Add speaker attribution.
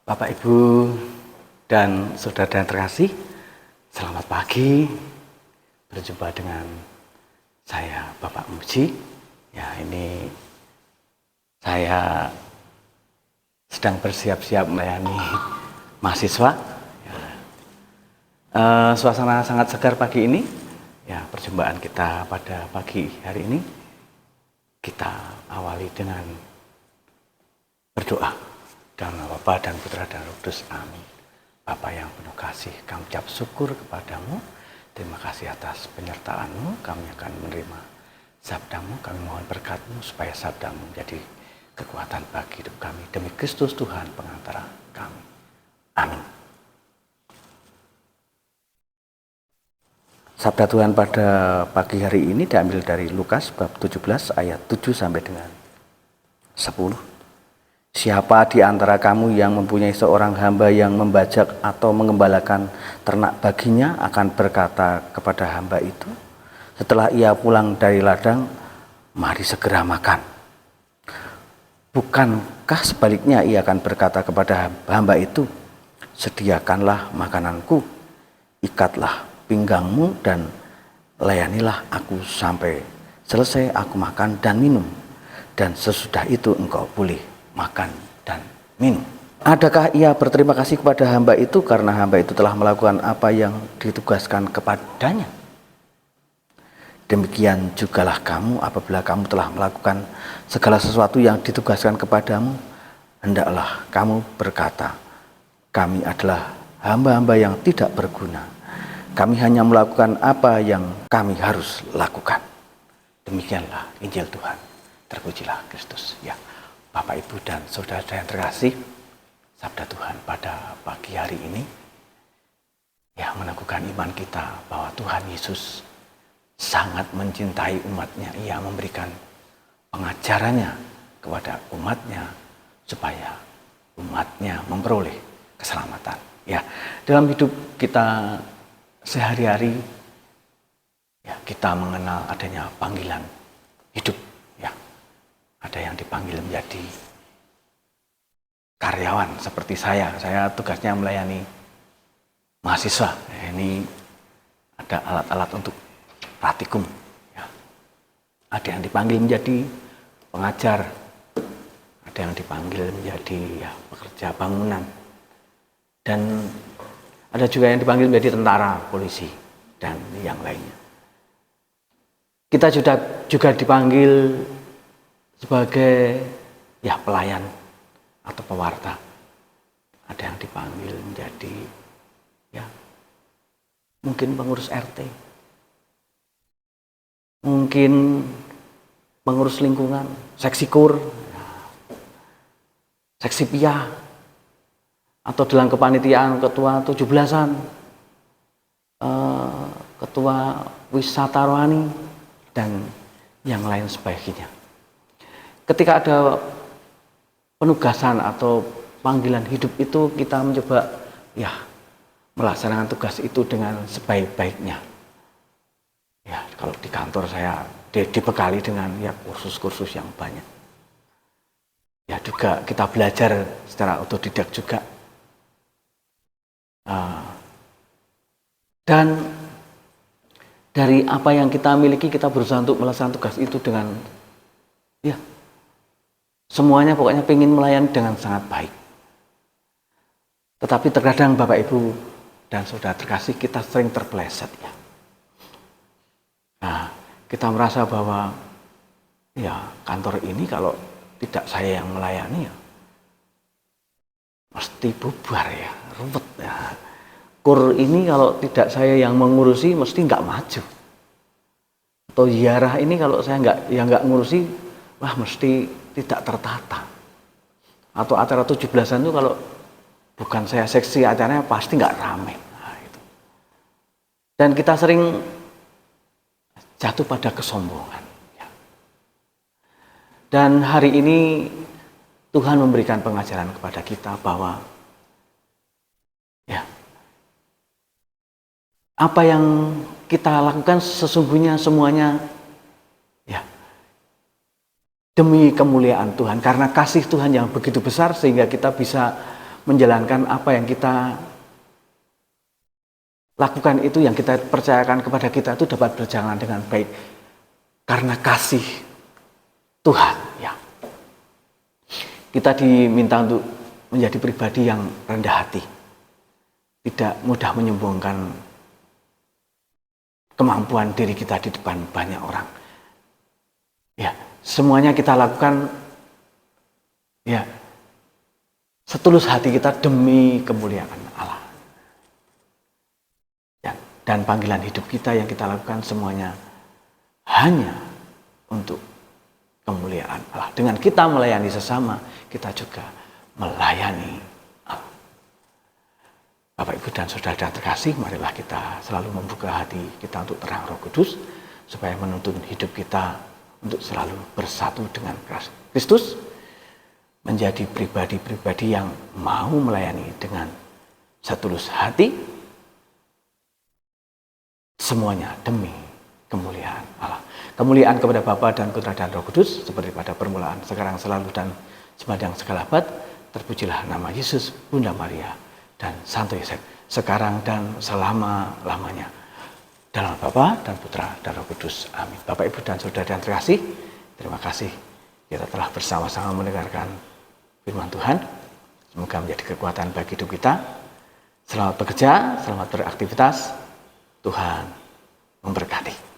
Speaker 1: Bapak, Ibu, dan saudara terkasih, selamat pagi. Berjumpa dengan saya, Bapak Muji. Ya, ini saya sedang bersiap-siap melayani mahasiswa. Ya. Suasana sangat segar pagi ini. Ya, perjumpaan kita pada pagi hari ini kita awali dengan berdoa. Dalam nama Bapa dan Putra dan Roh Kudus, amin. Bapa yang penuh kasih, kami ucap syukur kepadamu. Terima kasih atas penyertaan-Mu. Kami akan menerima sabda-Mu. Kami mohon berkat-Mu supaya sabda-Mu menjadi kekuatan bagi hidup kami. Demi Kristus Tuhan pengantara kami. Amin. Sabda Tuhan pada pagi hari ini diambil dari Lukas bab 17 ayat 7 sampai dengan 10. Siapa di antara kamu yang mempunyai seorang hamba yang membajak atau mengembalakan ternak baginya akan berkata kepada hamba itu, setelah ia pulang dari ladang, mari segera makan. Bukankah sebaliknya ia akan berkata kepada hamba itu, sediakanlah makananku, ikatlah pinggangmu dan layanilah aku sampai selesai aku makan dan minum, dan sesudah itu engkau boleh makan dan minum. Adakah ia berterima kasih kepada hamba itu karena hamba itu telah melakukan apa yang ditugaskan kepadanya? Demikian jugalah kamu apabila kamu telah melakukan segala sesuatu yang ditugaskan kepadamu, hendaklah kamu berkata, kami adalah hamba-hamba yang tidak berguna. Kami hanya melakukan apa yang kami harus lakukan. Demikianlah Injil Tuhan. Terpujilah Kristus. Ya. Bapak, Ibu, dan saudara yang terkasih, sabda Tuhan pada pagi hari ini ya meneguhkan iman kita bahwa Tuhan Yesus sangat mencintai umatnya. Ia memberikan pengajarannya kepada umatnya supaya umatnya memperoleh keselamatan. Ya, dalam hidup kita sehari-hari ya kita mengenal adanya panggilan hidup. Ada yang dipanggil menjadi karyawan seperti saya tugasnya melayani mahasiswa. Ini ada alat-alat untuk praktikum. Ya. Ada yang dipanggil menjadi pengajar, ada yang dipanggil menjadi pekerja bangunan, dan ada juga yang dipanggil menjadi tentara, polisi, dan yang lainnya. Kita juga dipanggil sebagai pelayan atau pewarta. Ada yang dipanggil menjadi mungkin pengurus RT, mungkin pengurus lingkungan, seksi kur, seksi pia, atau dalam kepanitiaan ketua 17-an, ketua wisata rohani, dan yang lain sebagainya. Ketika ada penugasan atau panggilan hidup itu, kita mencoba melaksanakan tugas itu dengan sebaik-baiknya. Ya, kalau di kantor saya dibekali dengan kursus-kursus yang banyak. Ya, juga kita belajar secara otodidak juga. Dan dari apa yang kita miliki, kita berusaha untuk melaksanakan tugas itu dengan semuanya pokoknya pengen melayani dengan sangat baik. Tetapi terkadang Bapak, Ibu, dan saudara terkasih, kita sering terpeleset ya. Nah, kita merasa bahwa kantor ini kalau tidak saya yang melayani mesti bubar ya, ruwet ya. Kur ini kalau tidak saya yang mengurusi mesti nggak maju. Atau ziarah ini kalau saya nggak ngurusi, mesti tidak tertata. Atau acara 17-an itu kalau bukan saya seksi acaranya pasti nggak ramai. Nah, itu. Dan kita sering jatuh pada kesombongan. Dan hari ini Tuhan memberikan pengajaran kepada kita bahwa apa yang kita lakukan sesungguhnya semuanya demi kemuliaan Tuhan, karena kasih Tuhan yang begitu besar sehingga kita bisa menjalankan apa yang kita lakukan itu, yang kita percayakan kepada kita itu dapat berjalan dengan baik karena kasih Tuhan. Ya, kita diminta untuk menjadi pribadi yang rendah hati, tidak mudah menyombongkan kemampuan diri kita di depan banyak orang. Ya, semuanya kita lakukan ya setulus hati kita demi kemuliaan Allah. Ya, dan panggilan hidup kita yang kita lakukan semuanya hanya untuk kemuliaan Allah. Dengan kita melayani sesama, kita juga melayani Allah. Bapak, Ibu, dan Saudara yang terkasih, marilah kita selalu membuka hati kita untuk terang Roh Kudus, supaya menuntun hidup kita untuk selalu bersatu dengan Kristus, menjadi pribadi-pribadi yang mau melayani dengan setulus hati, semuanya demi kemuliaan Allah. Kemuliaan kepada Bapa dan Putra dan Roh Kudus, seperti pada permulaan, sekarang, selalu, dan sepanjang segala abad. Terpujilah nama Yesus, Bunda Maria, dan Santo Yosef, sekarang dan selama-lamanya. Dalam Bapa dan Putra dan Roh Kudus. Amin. Bapak, Ibu, dan Saudara yang terkasih, terima kasih kita telah bersama-sama mendengarkan firman Tuhan. Semoga menjadi kekuatan bagi hidup kita. Selamat bekerja, selamat beraktivitas. Tuhan memberkati.